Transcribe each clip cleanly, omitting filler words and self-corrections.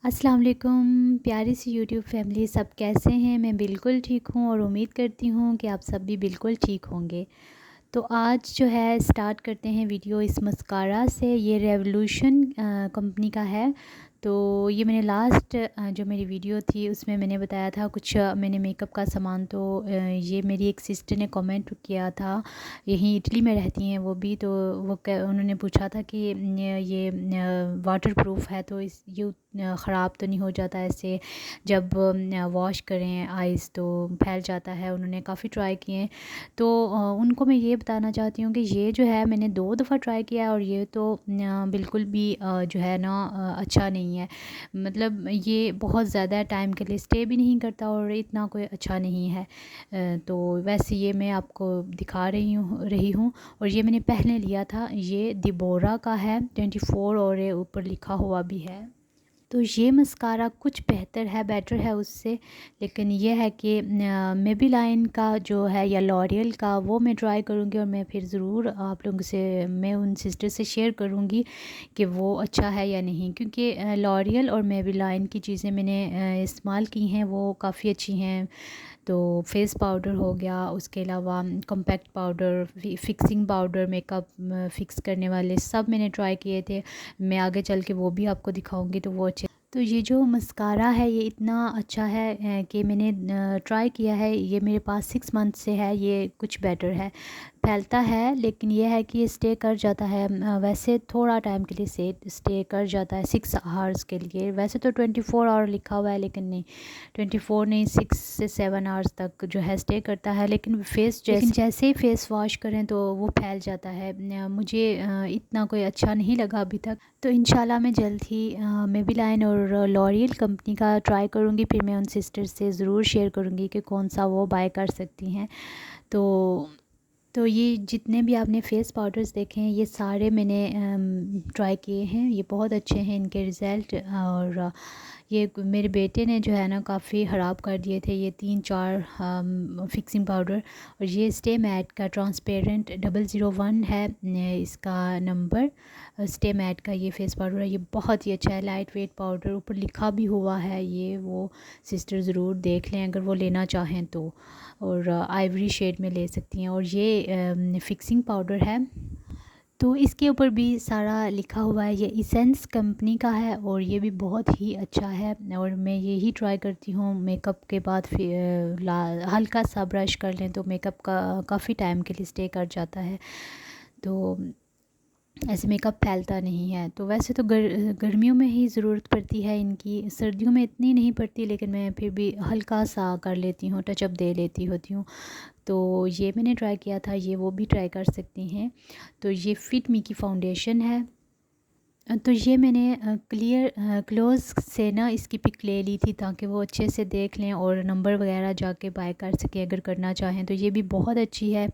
अस्सलाम वालेकुम प्यारी सी यूट्यूब फैमिली, सब कैसे हैं। मैं बिल्कुल ठीक हूँ और उम्मीद करती हूँ कि आप सब भी बिल्कुल ठीक होंगे। तो आज जो है स्टार्ट करते हैं वीडियो इस मस्कारा से। ये रेवोल्यूशन कंपनी का है। तो ये मैंने लास्ट जो मेरी वीडियो थी उसमें मैंने बताया था कुछ मैंने मेकअप का सामान। तो ये मेरी एक सिस्टर ने कमेंट किया था, यहीं इटली में रहती हैं वो भी। तो वो उन्होंने पूछा था कि ये वाटर प्रूफ है तो इस ये ख़राब तो नहीं हो जाता ऐसे जब वॉश करें आइज़ तो फैल जाता है। उन्होंने काफ़ी ट्राई किए। तो उनको मैं ये बताना चाहती हूँ कि ये जो है मैंने 2 दफ़ा ट्राई किया है और ये तो बिल्कुल भी जो है ना अच्छा नहीं है। मतलब ये बहुत ज़्यादा टाइम के लिए स्टे भी नहीं करता और इतना कोई अच्छा नहीं है। तो वैसे ये मैं आपको दिखा रही हूँ और ये मैंने पहले लिया था। ये दिबोरा का है 24 और ये ऊपर लिखा हुआ भी है। तो ये मस्कारा कुछ बेहतर है, बेटर है उससे। लेकिन ये है कि मेबेलिन का जो है या लॉरियल का वो मैं ट्राई करूँगी और मैं फिर ज़रूर आप लोगों से मैं उन सिस्टर से शेयर करूँगी कि वो अच्छा है या नहीं। क्योंकि लॉरियल और मेबेलिन की चीज़ें मैंने इस्तेमाल की हैं, वो काफ़ी अच्छी हैं। तो फेस पाउडर हो गया, उसके अलावा compact powder, fixing powder, makeup fix करने वाले सब मैंने ट्राई किए थे। मैं आगे चल के वो भी आपको दिखाऊंगी तो वो अच्छे। तो ये जो मस्कारा है ये इतना अच्छा है कि मैंने ट्राई किया है। ये मेरे पास 6 मंथ से है। ये कुछ बेटर है, फैलता है लेकिन ये है कि ये स्टे कर जाता है। वैसे थोड़ा टाइम के लिए स्टे कर जाता है 6 आवर्स के लिए। वैसे तो 24 आवर लिखा हुआ है लेकिन नहीं, 24 नहीं, 6 से 7 आवर्स तक जो है स्टे करता है। लेकिन जैसे ही फेस वॉश करें तो वो फैल जाता है। मुझे इतना कोई अच्छा नहीं लगा अभी तक। तो इंशाल्लाह मैं जल्द ही मेबेलिन और लॉरियल कंपनी का ट्राई करूँगी। फिर मैं उन सिस्टर से ज़रूर शेयर करूँगी कि कौन सा वो बाय कर सकती हैं। तो ये जितने भी आपने फ़ेस पाउडर्स देखे हैं ये सारे मैंने ट्राई किए हैं। ये बहुत अच्छे हैं इनके रिज़ल्ट। और ये मेरे बेटे ने जो है ना काफ़ी ख़राब कर दिए थे ये 3-4 फिक्सिंग पाउडर। और ये स्टे मैट का ट्रांसपेरेंट 001 है इसका नंबर। स्टे मैट का ये फ़ेस पाउडर है, ये बहुत ही अच्छा है, लाइट वेट पाउडर, ऊपर लिखा भी हुआ है। ये वो सिस्टर ज़रूर देख लें अगर वो लेना चाहें तो। और आइवरी शेड में ले सकती हैं। और ये फिक्सिंग पाउडर है तो इसके ऊपर भी सारा लिखा हुआ है। ये इसेंस कंपनी का है और ये भी बहुत ही अच्छा है। और मैं यही ट्राई करती हूँ मेकअप के बाद फिर हल्का सा ब्रश कर लें तो मेकअप का काफ़ी टाइम के लिए स्टे कर जाता है। तो ऐसे मेकअप फैलता नहीं है। तो वैसे तो गर्मियों में ही ज़रूरत पड़ती है इनकी, सर्दियों में इतनी नहीं पड़ती लेकिन मैं फिर भी हल्का सा कर लेती हूँ, टचअप दे लेती होती हूँ। तो ये मैंने ट्राई किया था, ये वो भी ट्राई कर सकती हैं। तो ये फिट मी की फ़ाउंडेशन है। तो ये मैंने क्लोज़ से ना इसकी पिक ले ली थी ताकि वो अच्छे से देख लें और नंबर वगैरह जाके बाय कर सकें अगर करना चाहें। तो ये भी बहुत अच्छी है।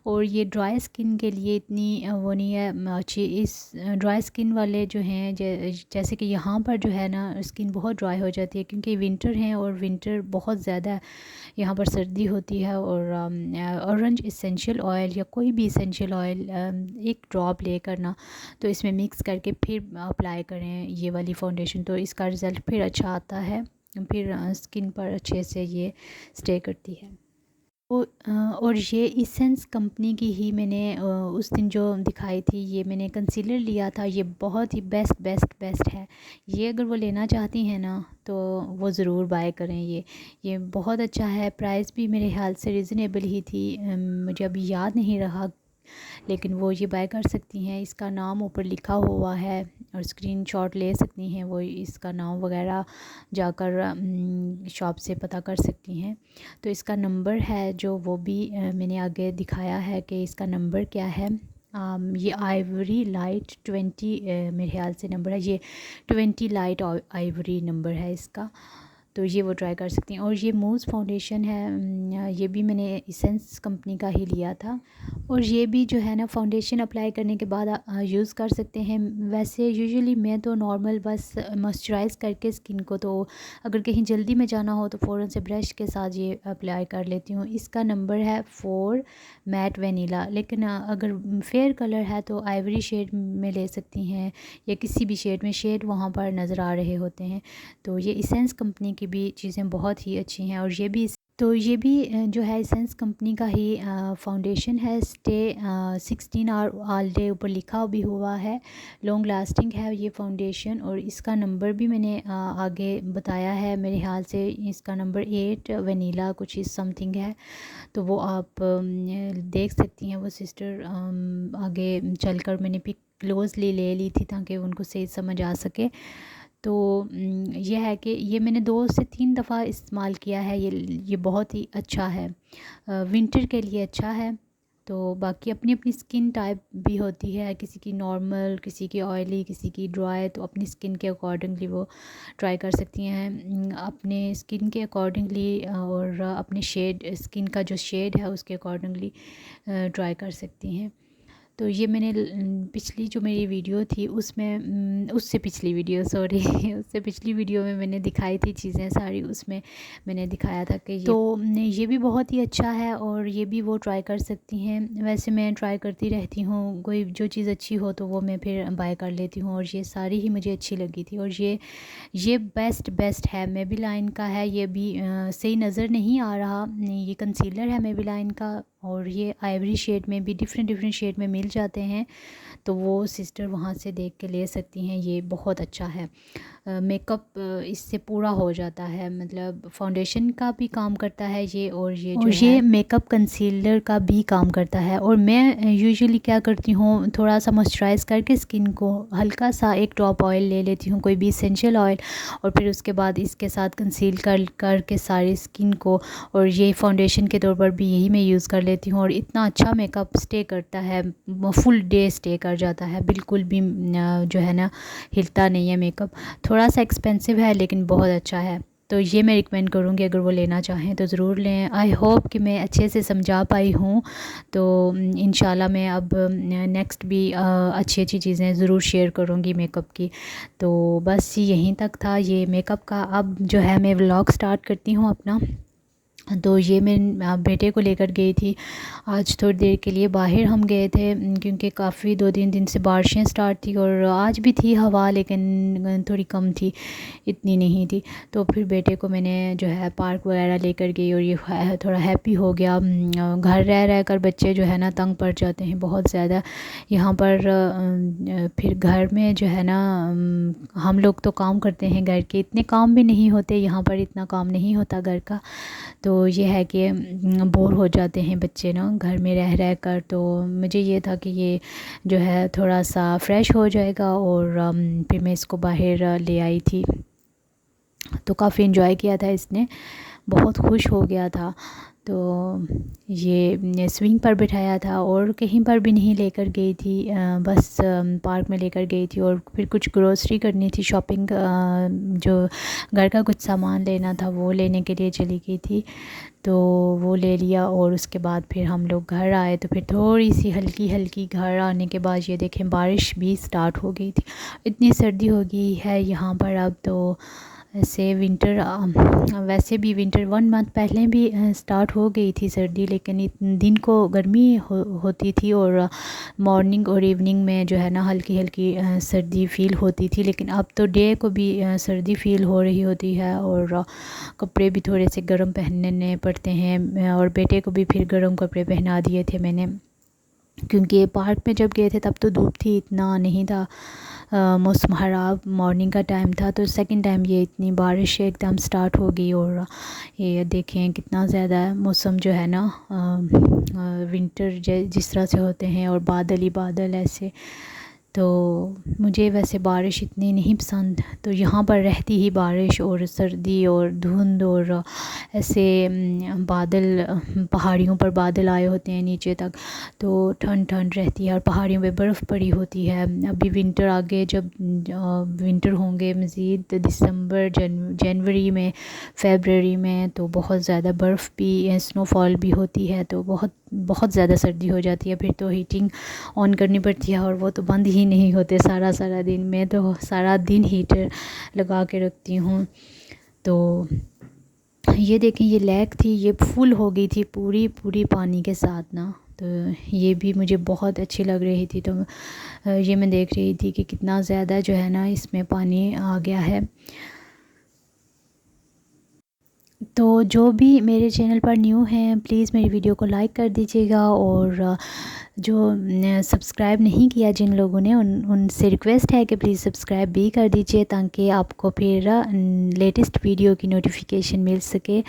और ये ड्राई स्किन के लिए इतनी वो नहीं है अच्छी। इस ड्राई स्किन वाले जो हैं जैसे कि यहाँ पर जो है ना स्किन बहुत ड्राई हो जाती है क्योंकि विंटर है और विंटर बहुत ज़्यादा यहाँ पर सर्दी होती है। और ऑरेंज इसेंशियल ऑयल या कोई भी इसेंशियल ऑयल एक ड्रॉप लेकर ना तो इसमें मिक्स करके फिर अप्लाई करें ये वाली फाउंडेशन तो इसका रिज़ल्ट फिर अच्छा आता है। फिर स्किन पर अच्छे से ये स्टे करती है। और ये इसेंस कंपनी की ही मैंने उस दिन जो दिखाई थी ये मैंने कंसीलर लिया था। ये बहुत ही बेस्ट बेस्ट बेस्ट है। ये अगर वो लेना चाहती हैं ना तो वो ज़रूर बाय करें। ये बहुत अच्छा है। प्राइस भी मेरे ख्याल से रिज़नेबल ही थी। मुझे अभी याद नहीं रहा लेकिन वो ये बाय कर सकती हैं। इसका नाम ऊपर लिखा हुआ है और स्क्रीनशॉट ले सकती हैं। वो इसका नाम वगैरह जाकर शॉप से पता कर सकती हैं। तो इसका नंबर है जो वो भी मैंने आगे दिखाया है कि इसका नंबर क्या है। ये आइवरी लाइट 20 मेरे ख्याल से नंबर है। ये 20 लाइट आइवरी नंबर है इसका। तो ये वो ट्राई कर सकती हैं। और ये मूज़ फाउंडेशन है, ये भी मैंने एसेंस कंपनी का ही लिया था। और ये भी जो है ना फाउंडेशन अप्लाई करने के बाद यूज़ कर सकते हैं। वैसे यूजुअली मैं तो नॉर्मल बस मॉइस्चराइज़ करके स्किन को, तो अगर कहीं जल्दी में जाना हो तो फ़ौरन से ब्रश के साथ ये अप्लाई कर लेती हूँ। इसका नंबर है 4 मैट वनीला। लेकिन अगर फेयर कलर है तो आइवरी शेड में ले सकती हैं, या किसी भी शेड में, शेड वहाँ पर नज़र आ रहे होते हैं। तो ये एसेंस कंपनी की भी चीज़ें बहुत ही अच्छी हैं। और ये भी जो है एसेंस कंपनी का ही फाउंडेशन है। स्टे 16 आवर ऑल डे ऊपर लिखा भी हुआ है। लॉन्ग लास्टिंग है ये फाउंडेशन। और इसका नंबर भी मैंने आगे बताया है, मेरे ख्याल से इसका नंबर 8 वनीला कुछ इस समथिंग है। तो वो आप देख सकती हैं। वो सिस्टर आगे चलकर मैंने पिक क्लोजली ले ली थी ताकि उनको सही समझ आ सके। तो ये है कि ये मैंने 2 से 3 दफ़ा इस्तेमाल किया है। ये बहुत ही अच्छा है, विंटर के लिए अच्छा है। तो बाकी अपनी अपनी स्किन टाइप भी होती है, किसी की नॉर्मल, किसी की ऑयली, किसी की ड्राई। तो अपनी स्किन के अकॉर्डिंगली वो ट्राई कर सकती हैं, अपने स्किन के अकॉर्डिंगली और अपने शेड, स्किन का जो शेड है उसके अकॉर्डिंगली ट्राई कर सकती हैं। तो ये मैंने पिछली जो मेरी वीडियो थी उसमें, उससे पिछली वीडियो सॉरी उससे पिछली वीडियो में मैंने दिखाई थी चीज़ें सारी, उसमें मैंने दिखाया था कि ये भी बहुत ही अच्छा है और ये भी वो ट्राई कर सकती हैं। वैसे मैं ट्राई करती रहती हूँ, कोई जो चीज़ अच्छी हो तो वो मैं फिर बाय कर लेती हूँ। और ये सारी ही मुझे अच्छी लगी थी। और ये बेस्ट है, मेबेलिन का है। ये भी सही नज़र नहीं आ रहा, ये कंसीलर है मेबेलिन का। और ये आइवरी शेड में भी डिफरेंट शेड में मिल जाते हैं, तो वो सिस्टर वहाँ से देख के ले सकती हैं। ये बहुत अच्छा है, मेकअप इससे पूरा हो जाता है, मतलब फाउंडेशन का भी काम करता है ये, और ये मेकअप कंसीलर का भी काम करता है। और मैं यूजुअली क्या करती हूँ, थोड़ा सा मॉइस्चराइज़ करके स्किन को हल्का सा एक ड्रॉप ऑयल ले लेती हूँ, कोई भी इसेंशियल ऑयल, और फिर उसके बाद इसके साथ कंसील करके सारी स्किन को। और ये फाउंडेशन के तौर पर भी यही मैं यूज़ कर लेती हूँ। और इतना अच्छा मेकअप स्टे करता है, फुल डे स्टे कर जाता है, बिल्कुल भी जो है ना हिलता नहीं है मेकअप। थोड़ा सा एक्सपेंसिव है लेकिन बहुत अच्छा है। तो ये मैं रिकमेंड करूँगी, अगर वो लेना चाहें तो ज़रूर लें। आई होप कि मैं अच्छे से समझा पाई हूँ। तो इंशाल्लाह मैं अब नेक्स्ट भी अच्छी चीज़ें ज़रूर शेयर करूँगी मेकअप की। तो बस यहीं तक था ये मेकअप का। अब जो है मैं व्लॉग स्टार्ट करती हूँ अपना। तो ये मैं बेटे को लेकर गई थी आज थोड़ी देर के लिए। बाहर हम गए थे क्योंकि काफ़ी 2-3 दिन से बारिशें स्टार्ट थी, और आज भी थी हवा, लेकिन थोड़ी कम थी, इतनी नहीं थी। तो फिर बेटे को मैंने जो है पार्क वगैरह लेकर गई, और ये थोड़ा हैप्पी हो गया। घर रह कर बच्चे जो है ना तंग पड़ जाते हैं बहुत ज़्यादा यहाँ पर। फिर घर में जो है ना हम लोग तो काम करते हैं घर के, इतने काम भी नहीं होते यहाँ पर, इतना काम नहीं होता घर का। तो ये है कि बोर हो जाते हैं बच्चे ना घर में रह कर। तो मुझे ये था कि ये जो है थोड़ा सा फ्रेश हो जाएगा, और फिर मैं इसको बाहर ले आई थी। तो काफ़ी इन्जॉय किया था इसने, बहुत खुश हो गया था। तो ये स्विंग पर बिठाया था, और कहीं पर भी नहीं लेकर गई थी, बस पार्क में लेकर गई थी। और फिर कुछ ग्रोसरी करनी थी, शॉपिंग, जो घर का कुछ सामान लेना था वो लेने के लिए चली गई थी। तो वो ले लिया, और उसके बाद फिर हम लोग घर आए। तो फिर थोड़ी सी हल्की घर आने के बाद ये देखें बारिश भी स्टार्ट हो गई थी। इतनी सर्दी हो गई है यहाँ पर अब। तो ऐसे विंटर, वैसे भी विंटर 1 मंथ पहले भी स्टार्ट हो गई थी सर्दी, लेकिन दिन को गर्मी होती थी, और मॉर्निंग और इवनिंग में जो है ना हल्की सर्दी फ़ील होती थी। लेकिन अब तो डे को भी सर्दी फ़ील हो रही होती है, और कपड़े भी थोड़े से गर्म पहनने पड़ते हैं। और बेटे को भी फिर गर्म कपड़े पहना दिए थे मैंने, क्योंकि पार्क में जब गए थे तब तो धूप थी, इतना नहीं था, मौसम ख़राब, मॉर्निंग का टाइम था। तो सेकंड टाइम ये इतनी बारिश एकदम स्टार्ट हो गई, और ये देखें कितना ज़्यादा मौसम जो है ना विंटर जिस तरह से होते हैं, और बादल ही बादल ऐसे। तो मुझे वैसे बारिश इतनी नहीं पसंद, तो यहाँ पर रहती ही बारिश और सर्दी और धुंध और ऐसे बादल, पहाड़ियों पर बादल आए होते हैं नीचे तक, तो ठंड ठंड रहती है और पहाड़ियों पे बर्फ़ पड़ी होती है। अभी विंटर आगे, जब विंटर होंगे मज़ीद दिसंबर जनवरी में, फ़रवरी में, तो बहुत ज़्यादा बर्फ़ भी, स्नोफॉल भी होती है, तो बहुत बहुत ज़्यादा सर्दी हो जाती है। फिर तो हीटिंग ऑन करनी पड़ती है और वो तो बंद ही नहीं होते सारा सारा दिन। मैं तो सारा दिन हीटर लगा के रखती हूँ। तो ये देखें, ये लेक थी, ये फुल हो गई थी पूरी पूरी पानी के साथ ना। तो ये भी मुझे बहुत अच्छी लग रही थी। तो ये मैं देख रही थी कि कितना ज़्यादा जो है ना इसमें पानी आ गया है। तो जो भी मेरे चैनल पर न्यू हैं प्लीज़ मेरी वीडियो को लाइक कर दीजिएगा, और जो सब्सक्राइब नहीं किया जिन लोगों ने, उनसे रिक्वेस्ट है कि प्लीज़ सब्सक्राइब भी कर दीजिए, ताकि आपको फिर लेटेस्ट वीडियो की नोटिफिकेशन मिल सके,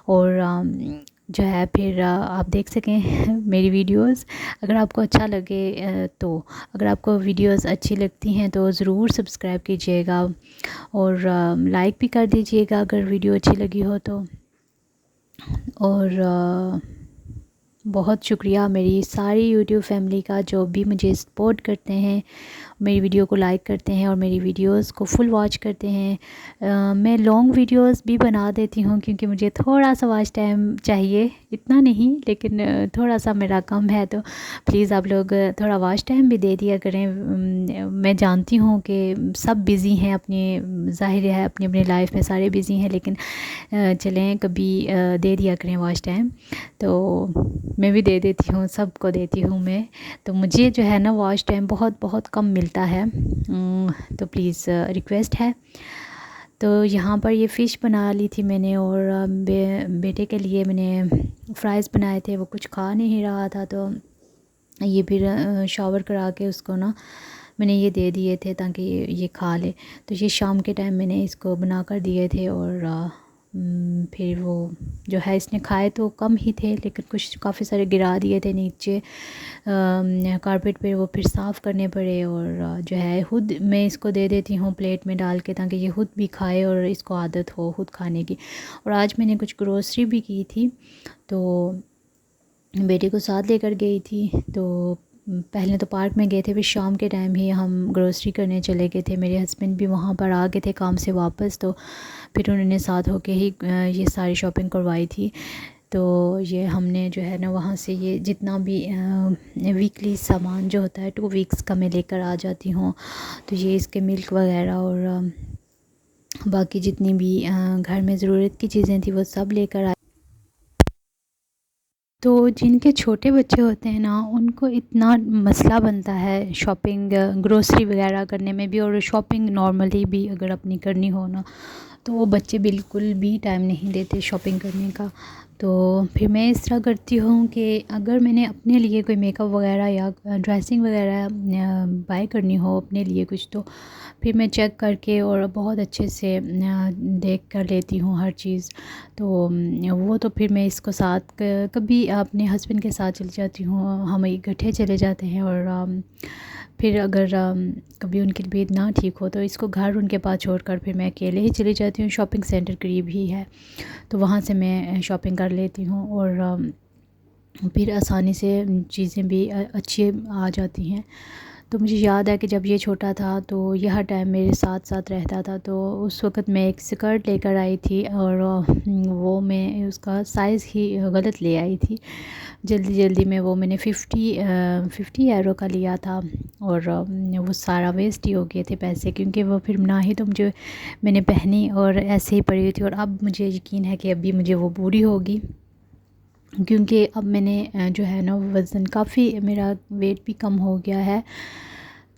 और जो है फिर आप देख सकें मेरी वीडियोस। अगर आपको अच्छा लगे तो अगर आपको वीडियोस अच्छी लगती हैं तो ज़रूर सब्सक्राइब कीजिएगा, और लाइक भी कर दीजिएगा अगर वीडियो अच्छी लगी हो तो। और बहुत शुक्रिया मेरी सारी यूट्यूब फैमिली का, जो भी मुझे सपोर्ट करते हैं, मेरी वीडियो को लाइक करते हैं और मेरी वीडियोस को फुल वॉच करते हैं। मैं लॉन्ग वीडियोस भी बना देती हूँ, क्योंकि मुझे थोड़ा सा वॉच टाइम चाहिए, इतना नहीं लेकिन थोड़ा सा मेरा कम है। तो प्लीज़ आप लोग थोड़ा वॉच टाइम भी दे दिया करें। मैं जानती हूँ कि सब बिज़ी हैं, अपनी ज़ाहिर है अपनी अपनी लाइफ में सारे बिज़ी हैं, लेकिन चलें कभी दे दिया करें वॉच टाइम। तो मैं भी दे देती हूँ, सबको देती हूँ मैं। तो मुझे जो है ना वॉच टाइम बहुत बहुत कम मिलता है, तो प्लीज़ रिक्वेस्ट है। तो यहाँ पर ये फ़िश बना ली थी मैंने, और बेटे के लिए मैंने फ्राइज़ बनाए थे, वो कुछ खा नहीं रहा था, तो ये फिर शावर करा के उसको ना मैंने ये दे दिए थे ताकि ये खा ले। तो ये शाम के टाइम मैंने इसको बना कर दिए थे, और फिर वो जो है इसने खाए तो कम ही थे, लेकिन कुछ काफ़ी सारे गिरा दिए थे नीचे कारपेट पे, वो फिर साफ़ करने पड़े। और जो है खुद मैं इसको दे देती हूँ प्लेट में डाल के, ताकि ये खुद भी खाए और इसको आदत हो खुद खाने की। और आज मैंने कुछ ग्रोसरी भी की थी, तो बेटे को साथ लेकर गई थी। तो पहले तो पार्क में गए थे, फिर शाम के टाइम ही हम ग्रोसरी करने चले गए थे। मेरे हस्बैंड भी वहाँ पर आ गए थे काम से वापस, तो फिर उन्होंने साथ होके ही ये सारी शॉपिंग करवाई थी। तो ये हमने जो है ना वहाँ से ये जितना भी वीकली सामान जो होता है 2 वीक्स का मैं लेकर आ जाती हूँ। तो ये इसके मिल्क वगैरह और बाकी जितनी भी घर में ज़रूरत की चीज़ें थी वो सब लेकर आई। तो जिनके छोटे बच्चे होते हैं ना, उनको इतना मसला बनता है शॉपिंग ग्रोसरी वगैरह करने में भी, और शॉपिंग नॉर्मली भी अगर अपनी करनी हो ना, तो वो बच्चे बिल्कुल भी टाइम नहीं देते शॉपिंग करने का। तो फिर मैं इस तरह करती हूँ कि अगर मैंने अपने लिए कोई मेकअप वगैरह या ड्रेसिंग वगैरह बाय करनी हो अपने लिए कुछ, तो फिर मैं चेक करके और बहुत अच्छे से देख कर लेती हूँ हर चीज़। तो वो तो फिर मैं इसको साथ कभी अपने हस्बैंड के साथ चली जाती हूँ, हम इकट्ठे चले जाते हैं। और फिर अगर कभी उनकी तबीयत ना ठीक हो तो इसको घर उनके पास छोड़कर फिर मैं अकेले ही चली जाती हूँ। शॉपिंग सेंटर करीब ही है, तो वहाँ से मैं शॉपिंग कर लेती हूँ, और फिर आसानी से चीज़ें भी अच्छी आ जाती हैं। तो मुझे याद है कि जब ये छोटा था तो ये हर टाइम मेरे साथ साथ रहता था। तो उस वक़्त मैं एक स्कर्ट लेकर आई थी, और वो मैं उसका साइज़ ही गलत ले आई थी। जल्दी जल्दी में वो मैंने 50 यूरो का लिया था, और वो सारा वेस्ट ही हो गए थे पैसे, क्योंकि वो फिर ना ही तो मुझे मैंने पहनी और ऐसे ही पड़ी हुई थी। और अब मुझे यकीन है कि अभी मुझे वो पूरी होगी, क्योंकि अब मैंने जो है ना वज़न काफ़ी, मेरा वेट भी कम हो गया है।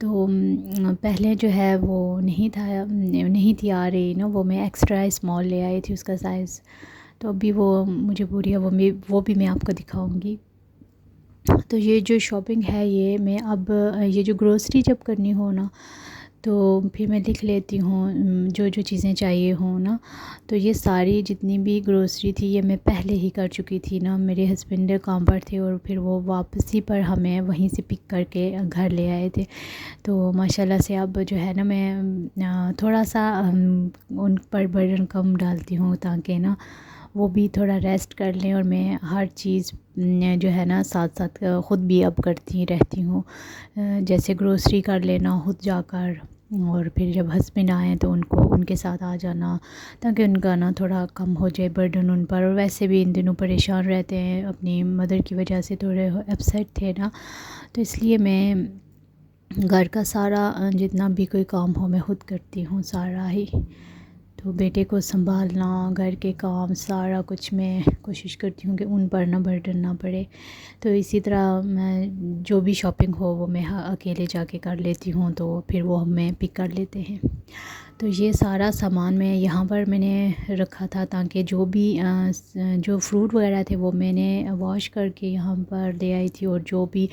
तो पहले जो है वो नहीं थी आ रही ना, वो मैं एक्स्ट्रा स्मॉल ले आई थी उसका साइज़। तो अभी वो मुझे पूरी है, वो भी मैं आपको दिखाऊंगी। तो ये जो शॉपिंग है ये मैं अब ये जो ग्रोसरी जब करनी हो ना, तो फिर मैं लिख लेती हूँ जो जो चीज़ें चाहिए हों ना। तो ये सारी जितनी भी ग्रोसरी थी ये मैं पहले ही कर चुकी थी ना। मेरे हस्बैंड काम पर थे और फिर वो वापसी पर हमें वहीं से पिक करके घर ले आए थे। तो माशाल्लाह से अब जो है ना मैं थोड़ा सा उन पर बर्डन कम डालती हूँ ताकि ना वो भी थोड़ा रेस्ट कर लें, और मैं हर चीज़ जो है ना साथ साथ ख़ुद भी अब करती रहती हूँ। जैसे ग्रोसरी कर लेना खुद जाकर, और फिर जब हस्बैंड आए तो उनको उनके साथ आ जाना ताकि उनका ना थोड़ा कम हो जाए बर्डन उन पर। और वैसे भी इन दिनों परेशान रहते हैं, अपनी मदर की वजह से थोड़े अपसेट थे ना, तो इसलिए मैं घर का सारा जितना भी कोई काम हो मैं खुद करती हूँ सारा ही। तो बेटे को संभालना, घर के काम सारा कुछ मैं कोशिश करती हूँ कि उन पर ना बर्डन ना पड़े। तो इसी तरह मैं जो भी शॉपिंग हो वो मैं अकेले जाके कर लेती हूँ, तो फिर वो हमें पिक कर लेते हैं। तो ये सारा सामान मैं यहाँ पर मैंने रखा था ताकि जो भी जो फ्रूट वगैरह थे वो मैंने वॉश करके यहाँ पर ले आई थी, और जो भी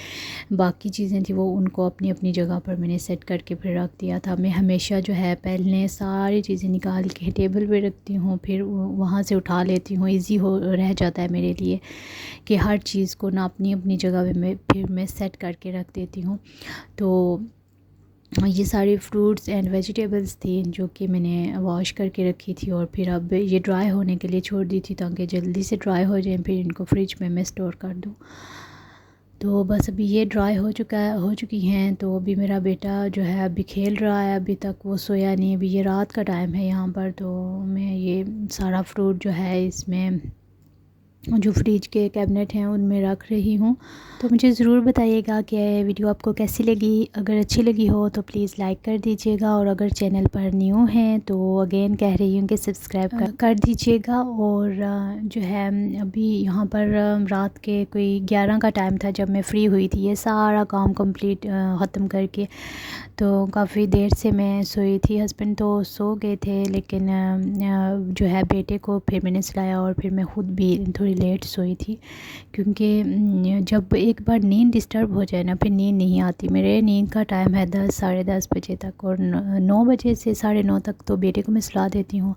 बाकी चीज़ें थी वो उनको अपनी अपनी जगह पर मैंने सेट करके फिर रख दिया था। मैं हमेशा जो है पहले सारी चीज़ें निकाल के टेबल पे रखती हूँ, फिर वहाँ से उठा लेती हूँ। इजी हो रह जाता है मेरे लिए कि हर चीज़ को ना अपनी अपनी जगह पे फिर मैं सेट करके रख देती हूँ। तो ये सारे फ्रूट्स एंड वेजिटेबल्स थी जो कि मैंने वॉश करके रखी थी, और फिर अब ये ड्राई होने के लिए छोड़ दी थी ताकि जल्दी से ड्राई हो जाए, फिर इनको फ्रिज में मैं स्टोर कर दूँ। तो बस अभी ये ड्राई हो चुकी हैं। तो अभी मेरा बेटा जो है अभी खेल रहा है, अभी तक वो सोया नहीं। अभी ये रात का टाइम है यहाँ पर, तो मैं ये सारा फ्रूट जो है इसमें जो फ्रिज के कैबिनेट हैं उनमें रख रही हूँ। तो मुझे ज़रूर बताइएगा कि वीडियो आपको कैसी लगी। अगर अच्छी लगी हो तो प्लीज़ लाइक कर दीजिएगा, और अगर चैनल पर न्यू हैं तो अगेन कह रही हूँ कि सब्सक्राइब कर दीजिएगा। और जो है अभी यहाँ पर रात के कोई 11 का टाइम था जब मैं फ़्री हुई थी ये सारा काम कंप्लीट ख़त्म करके। तो काफ़ी देर से मैं सोई थी, हस्बैंड तो सो गए थे, लेकिन जो है बेटे को फिर मैंने सुलाया और फिर मैं ख़ुद भी थोड़ी लेट सोई थी, क्योंकि जब एक बार नींद डिस्टर्ब हो जाए ना फिर नींद नहीं आती। मेरे नींद का टाइम है 10 साढ़े 10 बजे तक, और 9 बजे से साढ़े 9 तक तो बेटे को मैं सुला देती हूँ।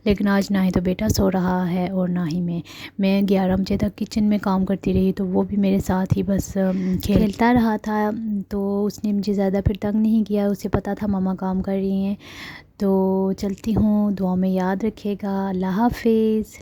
लेकिन आज ना ही तो बेटा सो रहा है और ना ही मैं 11 बजे तक किचन में काम करती रही, तो वो भी मेरे साथ ही बस खेलता रहा था। तो उसने मुझे ज़्यादा फिर तंग नहीं किया, उसे पता था मम्मा काम कर रही हैं। तो चलती हूँ, दुआ में याद रखिएगा। अल्लाह हाफ़िज़।